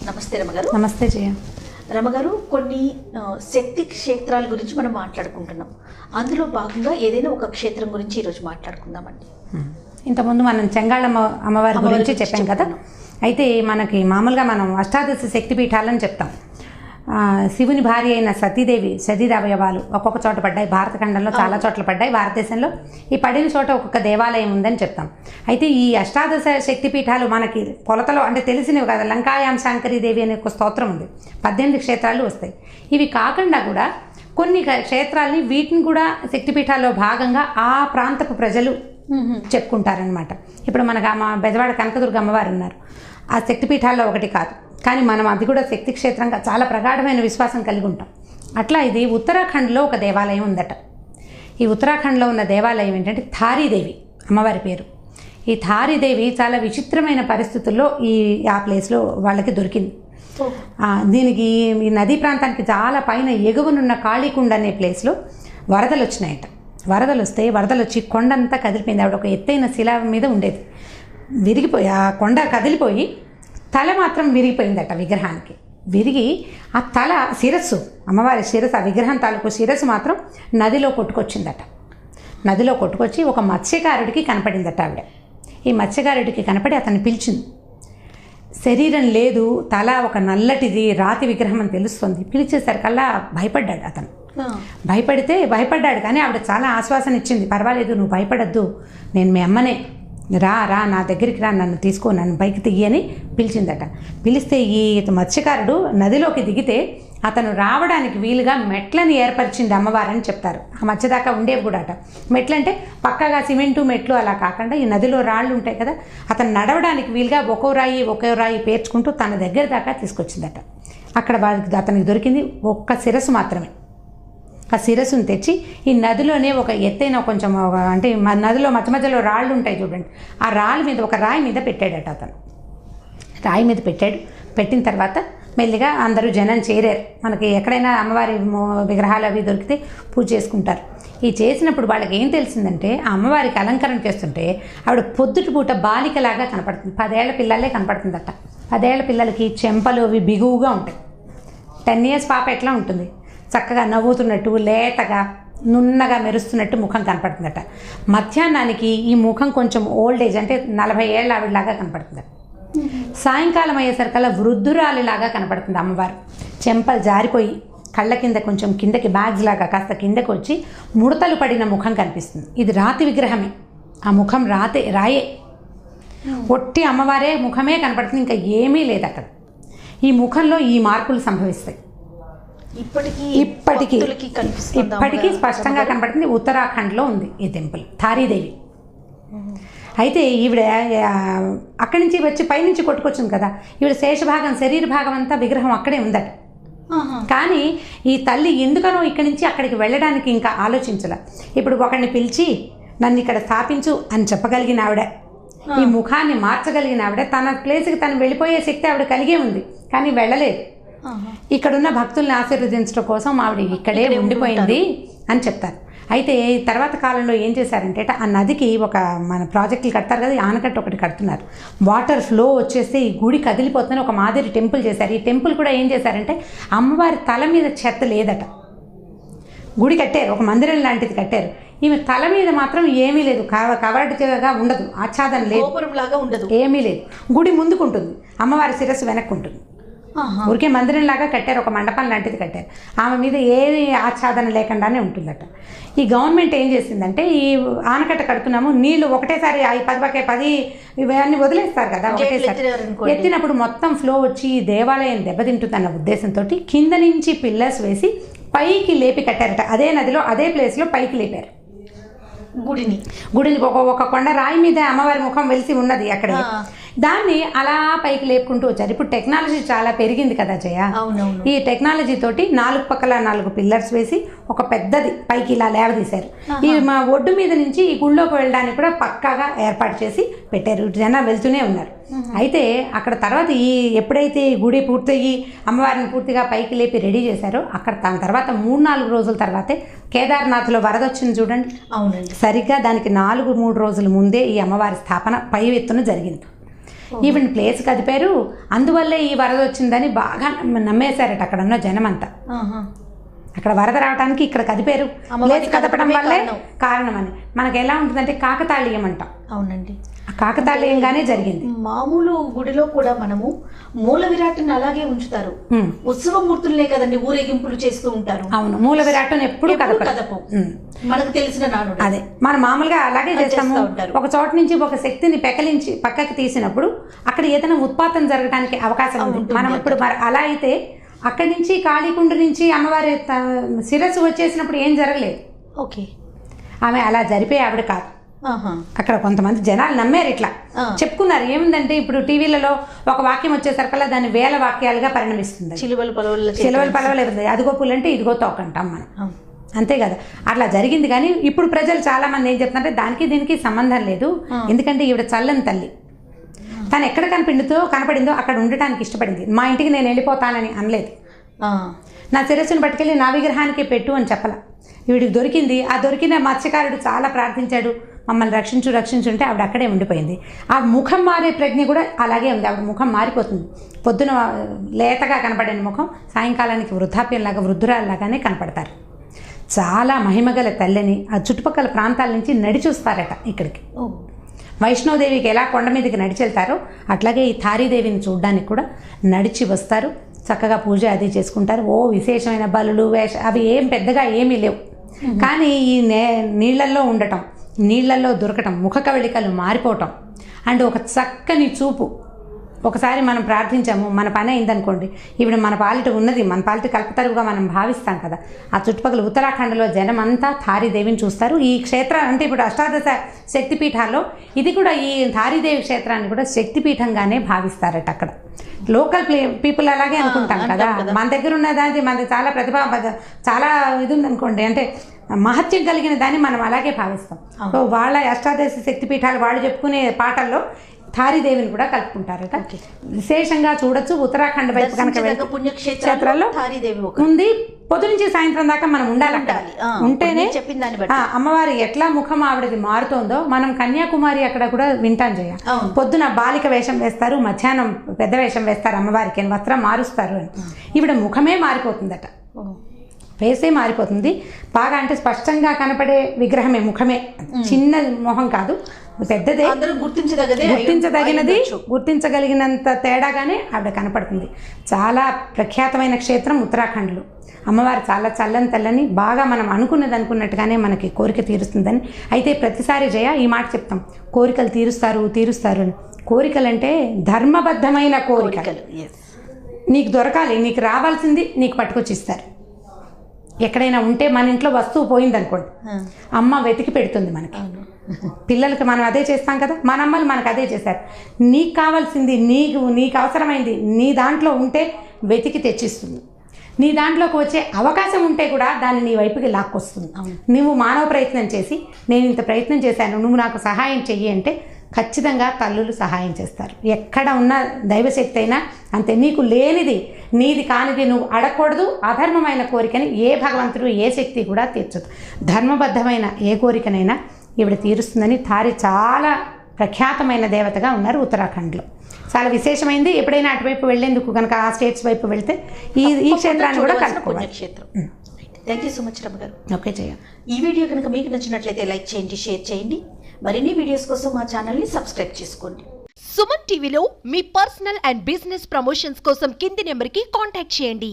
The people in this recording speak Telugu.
నమస్తే రమగారు. నమస్తే జయ. రమగారు, కొన్ని శక్తి క్షేత్రాల గురించి మనం మాట్లాడుకుంటున్నాం. అందులో భాగంగా ఏదైనా ఒక క్షేత్రం గురించి ఈరోజు మాట్లాడుకుందామండి. ఇంతకుముందు మనం చెంగాళమ్మ అమ్మవారి గురించి చెప్పాం కదా. అయితే మనకి మామూలుగా మనం అష్టాదశ శక్తిపీఠాలని చెప్తాం. శివుని భార్య అయిన సతీదేవి శరీర అవయవాలు ఒక్కొక్క చోట పడ్డాయి. భారతఖండంలో చాలా చోట్ల పడ్డాయి. భారతదేశంలో ఈ పడిన చోట ఒక్కొక్క దేవాలయం ఉందని చెప్తాం. అయితే ఈ అష్టాదశ శక్తిపీఠాలు మనకి పొలతలో అంటే తెలిసినవి కదా. లంకాయాం శాంకరీదేవి అనే ఒక స్తోత్రం ఉంది. 18 క్షేత్రాలు వస్తాయి. ఇవి కాకుండా కూడా కొన్ని క్షేత్రాలని వీటిని కూడా శక్తిపీఠాల్లో భాగంగా ఆ ప్రాంతపు ప్రజలు చెప్పుకుంటారనమాట. ఇప్పుడు మనకు బెజవాడ కనకదుర్గ అమ్మవారు ఉన్నారు. ఆ శక్తిపీఠాల్లో ఒకటి కాదు, కానీ మనం అది కూడా శక్తి క్షేత్రంగా చాలా ప్రగాఢమైన విశ్వాసం కలిగి ఉంటాం. అట్లా ఇది ఉత్తరాఖండ్లో ఒక దేవాలయం ఉందట. ఈ ఉత్తరాఖండ్లో ఉన్న దేవాలయం ఏంటంటే థారీదేవి అమ్మవారి పేరు. ఈ థారీదేవి చాలా విచిత్రమైన పరిస్థితుల్లో ఆ ప్లేస్లో వాళ్ళకి దొరికింది. దీనికి ఈ నదీ ప్రాంతానికి చాలా పైన ఎగువనున్న కాళీకుండ అనే ప్లేస్లో వరదలు వచ్చినాయట. వరదలు వచ్చి కొండంతా కదిలిపోయింది. ఆవిడ ఒక ఎత్తైన శిల మీద ఉండేది. విరిగిపోయి ఆ కొండ కదిలిపోయి తల మాత్రం విరిగిపోయిందట విగ్రహానికి. విరిగి ఆ తల శిరస్సు, అమ్మవారి శిరస్సు, ఆ విగ్రహం తాలూకు శిరస్సు మాత్రం నదిలో కొట్టుకొచ్చిందట. నదిలో కొట్టుకొచ్చి ఒక మత్స్యకారుడికి కనపడిందట ఆవిడ. ఈ మత్స్యకారుడికి కనపడి అతన్ని పిలిచింది. శరీరం లేదు, తల ఒక నల్లటిది రాతి విగ్రహం అని తెలుస్తుంది. పిలిచేసరికల్లా భయపడ్డాడు అతను. భయపడ్డాడు, కానీ ఆవిడ చాలా ఆశ్వాసన ఇచ్చింది. పర్వాలేదు, నువ్వు భయపడద్దు, నేను మీ అమ్మనే, రా నా దగ్గరికి రా, నన్ను తీసుకో, నన్ను పైకి దిగి అని పిలిచిందట. పిలిస్తే ఈ మత్స్యకారుడు నదిలోకి దిగితే అతను రావడానికి వీలుగా మెట్లని ఏర్పరిచింది అమ్మవారని చెప్తారు. ఆ మధ్య దాకా ఉండేవి కూడా అట. మెట్లంటే పక్కగా సిమెంటు మెట్లు అలా కాకుండా ఈ నదిలో రాళ్ళు ఉంటాయి కదా, అతను నడవడానికి వీలుగా ఒక్కో రాయి పేర్చుకుంటూ తన దగ్గర దాకా తీసుకొచ్చిందట. అక్కడ అతనికి దొరికింది ఒక్క శిరస్సు మాత్రమే. ఆ శిరస్సును తెచ్చి ఈ నదిలోనే ఒక ఎత్తైన కొంచెం అంటే నదిలో మధ్యలో రాళ్ళు ఉంటాయి చూడండి, ఆ రాళ్ళ మీద ఒక రాయి మీద పెట్టాడట అతను. రాయి మీద పెట్టిన తర్వాత మెల్లిగా అందరూ జనం చేరారు. మనకి ఎక్కడైనా అమ్మవారి విగ్రహాలు అవి దొరికితే పూజ చేసుకుంటారు. ఈ చేసినప్పుడు వాళ్ళకి ఏం తెలిసిందంటే ఆ అమ్మవారికి అలంకరణ చేస్తుంటే ఆవిడ పొద్దుటి పూట బాలికలాగా కనపడుతుంది. 10 ఏళ్ల పిల్లలే కనపడుతుందట. 10 ఏళ్ల పిల్లలకి చెంపలు అవి బిగువుగా ఉంటాయి. 10 years పాప ఎట్లా ఉంటుంది, చక్కగా నవ్వుతున్నట్టు, లేతగా, నున్నగా మెరుస్తున్నట్టు ముఖం కనపడుతుందట. మధ్యాహ్నానికి ఈ ముఖం కొంచెం ఓల్డ్ ఏజ్ అంటే 40 ఏళ్ళ ఆవిడలాగా కనపడుతుందట. సాయంకాలం అయ్యేసరికల్లా వృద్ధురాలిలాగా కనపడుతుంది అమ్మవారు. చెంపలు జారిపోయి కళ్ళ కింద కొంచెం కిందకి బ్యాగ్స్ లాగా కాస్త కిందకి వచ్చి ముడతలు పడిన ముఖం కనిపిస్తుంది. ఇది రాతి విగ్రహమే, ఆ ముఖం రాయే, ఒట్టి అమ్మవారే ముఖమే కనపడుతుంది, ఇంకా ఏమీ లేదు అక్కడ. ఈ ముఖంలో ఈ మార్పులు సంభవిస్తాయి. ఇప్పటికీ స్పష్టంగా కనపడుతుంది. ఉత్తరాఖండ్లో ఉంది ఈ టెంపుల్, థారీదేవి. అయితే ఈవిడ అక్కడి నుంచి వచ్చి పైనుంచి కొట్టుకొచ్చింది కదా, ఈవిడ శేషభాగం, శరీర భాగం అంతా విగ్రహం అక్కడే ఉందట. కానీ ఈ తల్లి ఎందుకనో ఇక్కడి నుంచి అక్కడికి వెళ్ళడానికి ఇంకా ఆలోచించాల. ఇప్పుడు ఒకరిని పిలిచి నన్ను ఇక్కడ స్థాపించు అని చెప్పగలిగిన ఆవిడ, ఈ ముఖాన్ని మార్చగలిగిన ఆవిడ, తన ప్లేస్కి తను వెళ్ళిపోయే శక్తి ఆవిడ కలిగే ఉంది, కానీ వెళ్ళలేదు. ఇక్కడున్న భక్తుల్ని ఆశీర్వదించడం కోసం ఆవిడ ఇక్కడే ఉండిపోయింది అని చెప్తారు. అయితే తర్వాత కాలంలో ఏం చేశారంటే ఆ నదికి ఒక మన ప్రాజెక్టులు కడతారు కదా, ఆనకట్ట ఒకటి కడుతున్నారు. వాటర్ ఫ్లో వచ్చేసి ఈ గుడి కదిలిపోతుందని ఒక మాదిరి టెంపుల్ చేశారు. ఈ టెంపుల్ కూడా ఏం చేశారంటే అమ్మవారి తల మీద చెత్త లేదట. గుడి కట్టారు, ఒక మందిరం లాంటిది కట్టారు. ఈమె తల మీద మాత్రం ఏమీ లేదు, కవర్డ్గా ఉండదు, ఆచ్ఛాదన లేదు, ఏమీ లేదు. గుడి ముందుకుంటుంది, అమ్మవారి శిరస్సు వెనక్కు ఉంటుంది. ఊరికే మందిరం లాగా కట్టారు, ఒక మండపం లాంటిది కట్టారు. ఆమె మీద ఏ ఆచ్ఛాదన లేకుండానే ఉంటుందట. ఈ గవర్నమెంట్ ఏం చేసిందంటే ఈ ఆనకట్ట కడుతున్నాము, నీళ్లు ఒకటేసారి 10 ఇవన్నీ వదిలేస్తారు కదా, ఒకటేసారి ఎత్తినప్పుడు మొత్తం ఫ్లో వచ్చి దేవాలయం దెబ్బతింటుందన్న ఉద్దేశంతో కింద నుంచి పిల్లర్స్ వేసి పైకి లేపి కట్టారట. అదే నదిలో అదే ప్లేస్లో పైకి లేపారు గుడిని. ఒక కొండ రాయి మీద అమ్మవారి ముఖం వెలిసి ఉన్నది అక్కడ. దాన్ని అలా పైకి లేపుకుంటూ వచ్చారు. ఇప్పుడు టెక్నాలజీ చాలా పెరిగింది కదా జయ. ఈ టెక్నాలజీ తోటి 4 పక్కల 4 పిల్లర్స్ వేసి ఒక పెద్దది పైకి ఇలా లేవదీశారు. ఈ మా ఒడ్డు మీద నుంచి ఈ గుళ్ళోకి వెళ్ళడానికి కూడా పక్కాగా ఏర్పాటు చేసి పెట్టారు. జనం వెళ్తూనే ఉన్నారు. అయితే అక్కడ తర్వాత ఎప్పుడైతే ఈ గుడి పూర్తయ్యి అమ్మవారిని పూర్తిగా పైకి లేపి రెడీ చేశారో అక్కడ దాని తర్వాత 3-4 రోజుల తర్వాతే కేదార్నాథ్లో వరద వచ్చింది చూడండి. సరిగ్గా దానికి 3 రోజుల ముందే ఈ అమ్మవారి స్థాపన పై ఎత్తున జరిగింది. ఈవెన్ ప్లేస్ కదిపారు. అందువల్లే ఈ వరద వచ్చిందని బాగా నమ్మేశారట అక్కడ ఉన్న జనమంతా. అక్కడ వరద రావడానికి ఇక్కడ కదిపారు, ప్లేస్ కదపడం వల్లే కారణమని. మనకు ఎలా ఉంటుందంటే కాకతాళీయం అంటాం. అవునండి, కాకతాళీయంగానే జరిగింది. మామూలు గుడిలో కూడా మనము మూల విరాట్ని అలాగే ఉంచుతారు. ఉత్సవమూర్తులనే కదండి ఊరేగింపులు చేస్తూ ఉంటారు. అవును, మూల విరాట్ని ఎప్పుడు కదపం. మనకు తెలిసిన నానుడు అదే. మనం మామూలుగా అలాగే చేస్తాము. ఒక చోట నుంచి ఒక శక్తిని పెకలించి పక్కకి తీసినప్పుడు అక్కడ ఏదైనా ఉత్పాతం జరగడానికి అవకాశం ఉంది. మనం ఇప్పుడు అలా అయితే అక్కడి నుంచి కాళీకుండ నుంచి అమ్మవారి శిరస్సు వచ్చేసినప్పుడు ఏం జరగలేదు. ఓకే, ఆమె అలా జరిపే ఆవిడ కాదు. అక్కడ కొంతమంది జనాలు నమ్మారు, ఇట్లా చెప్పుకున్నారు. ఏముందంటే ఇప్పుడు టీవీలలో ఒక వాక్యం వచ్చేసరికల్లా దాన్ని వేల వాక్యాలుగా పరిణమిస్తుంది. చిలువలు పలవలు అదిగో పులంటే ఇదిగో తోకంటాం మనం, అంతే కదా. అట్లా జరిగింది. కానీ ఇప్పుడు ప్రజలు చాలా మంది ఏం చెప్తున్నారంటే దానికి దీనికి సంబంధం లేదు, ఎందుకంటే ఈవిడ చల్లని తల్లి. తను ఎక్కడ కనపడిందో అక్కడ ఉండటానికి ఇష్టపడింది. మా ఇంటికి నేను వెళ్ళిపోతానని అనలేదు. నా శిరస్సును పట్టుకెళ్ళి నా విగ్రహానికి పెట్టు అని చెప్పాల. వీడికి దొరికింది. ఆ దొరికిన మత్స్యకారుడు చాలా ప్రార్థించాడు, మమ్మల్ని రక్షించుంటే ఆవిడ అక్కడే ఉండిపోయింది. ఆ ముఖం మారే ప్రజ్ఞ కూడా అలాగే ఉంది. ఆవిడ ముఖం మారిపోతుంది. పొద్దున లేతగా కనపడిన ముఖం సాయంకాలానికి వృద్ధాప్యంలాగా వృద్ధురాల్లాగానే కనపడతారు. చాలా మహిమగల తల్లిని ఆ చుట్టుపక్కల ప్రాంతాల నుంచి నడిచి వస్తారట ఇక్కడికి. వైష్ణోదేవికి ఎలా కొండ మీదకి నడిచి వెళ్తారో అట్లాగే ఈ తారీదేవిని చూడడానికి కూడా నడిచి వస్తారు. చక్కగా పూజ అది చేసుకుంటారు. విశేషమైన బలులు అవి ఏం పెద్దగా ఏమీ లేవు. కానీ ఈ నీళ్లల్లో ఉండటం, నీళ్లల్లో దొరకటం, ముఖ కవళికలు మారిపోవటం అండ్ ఒక చక్కని చూపు. ఒకసారి మనం ప్రార్థించాము, మన పని అయిందనుకోండి, ఇప్పుడు మన పాలిట ఉన్నది, మన పాలిట కల్పతరువుగా మనం భావిస్తాం కదా. ఆ చుట్టుపక్కల ఉత్తరాఖండ్లో జనం అంతా తారీదేవిని చూస్తారు. ఈ క్షేత్రం అంటే ఇప్పుడు అష్టాదశ శక్తిపీఠాల్లో ఇది కూడా, ఈ తారీదేవి క్షేత్రాన్ని కూడా శక్తిపీఠంగానే భావిస్తారట అక్కడ. లోకల్ పీపుల్ అలాగే అనుకుంటాం కదా. మన దగ్గర ఉన్నదాన్ని మనది చాలా చాలా ఇది ఉందనుకోండి, అంటే మహత్యం కలిగిన దాన్ని మనం అలాగే భావిస్తాం. సో వాళ్ళ అష్టాదశ శక్తిపీఠాలు వాళ్ళు చెప్పుకునే పాటల్లో తారీదేవిని కూడా కలుపుకుంటారట. విశేషంగా చూడొచ్చు. ఉత్తరాఖండ్ వైపు కనుక పుణ్యక్షేత్రాల్లో ఉంది. పొద్దు నుంచి సాయంత్రం దాకా మనం ఉండాలి. ఉంటేనే అమ్మవారి ఎట్లా ముఖం ఆవిడది మారుతోందో మనం కన్యాకుమారి అక్కడ కూడా వింటాం చేయ. పొద్దున బాలిక వేషం వేస్తారు, మధ్యాహ్నం పెద్ద వేషం వేస్తారు అమ్మవారికి అని, వస్త్రం మారుస్తారు అని. ఈవిడ ముఖమే మారిపోతుందట, ఫేసే మారిపోతుంది. బాగా అంటే స్పష్టంగా కనపడే విగ్రహమే, ముఖమే. చిన్న మొహం కాదు, పెద్దదే, గుర్తించదగినది, గుర్తించగలిగినంత తేడాగానే ఆవిడ కనపడుతుంది. చాలా ప్రఖ్యాతమైన క్షేత్రం ఉత్తరాఖండ్లో. అమ్మవారు చాలా చల్లని తల్లని, బాగా మనం అనుకున్నట్టుగానే మనకి కోరిక తీరుస్తుందని. అయితే ప్రతిసారి జయ ఈ మాట చెప్తాం, కోరికలు తీరుస్తారు అని. కోరికలంటే ధర్మబద్ధమైన కోరికలు. నీకు దొరకాలి, నీకు రావాల్సింది నీకు పట్టుకొచ్చి ఇస్తారు. ఎక్కడైనా ఉంటే మన ఇంట్లో వస్తువు పోయిందనుకోండి, అమ్మ వెతికి పెడుతుంది మనకి. పిల్లలకి మనం అదే చేస్తాం కదా, మన అమ్మలు మనకు అదే చేశారు. నీకు కావాల్సింది, నీకు అవసరమైంది నీ దాంట్లో ఉంటే వెతికి తెచ్చిస్తుంది. నీ దాంట్లోకి వచ్చే అవకాశం ఉంటే కూడా దాన్ని నీ వైపుకి లాక్కొస్తుంది. నువ్వు మానవ ప్రయత్నం చేసి, నేను ఇంత ప్రయత్నం చేశాను, నువ్వు నాకు సహాయం చెయ్యి అంటే ఖచ్చితంగా తల్లులు సహాయం చేస్తారు. ఎక్కడ ఉన్న దైవశక్తి అయినా అంతే. నీకు లేనిది, నీది కానిది నువ్వు అడగకూడదు. అధర్మమైన కోరికని ఏ భగవంతుడు, ఏ శక్తి కూడా తీర్చదు. ధర్మబద్ధమైన ఏ కోరికనైనా ఈవిడ తీరుస్తుందని తారి చాలా ప్రఖ్యాతమైన దేవతగా ఉన్నారు ఉత్తరాఖండ్లో. చాలా విశేషమైంది. ఎప్పుడైనా అటువైపు వెళ్లేందుకు కనుక ఆ స్టేట్స్ వైపు వెళ్తే ఈ క్షేత్రాన్ని కూడా కలుపుకోవాలి. థ్యాంక్ యూ సో మచ్ రమ్మ గారు. ఓకే జయ. ఈ వీడియో కనుక మీకు నచ్చినట్లయితే లైక్ చేయండి, షేర్ చేయండి. మరిన్ని వీడియోస్ కోసం మా ఛానల్ని సబ్స్క్రైబ్ చేసుకోండి. సుమన్ టీవీలో మీ పర్సనల్ అండ్ బిజినెస్ ప్రమోషన్స్ కోసం కింది నెంబర్కి కాంటాక్ట్ చేయండి.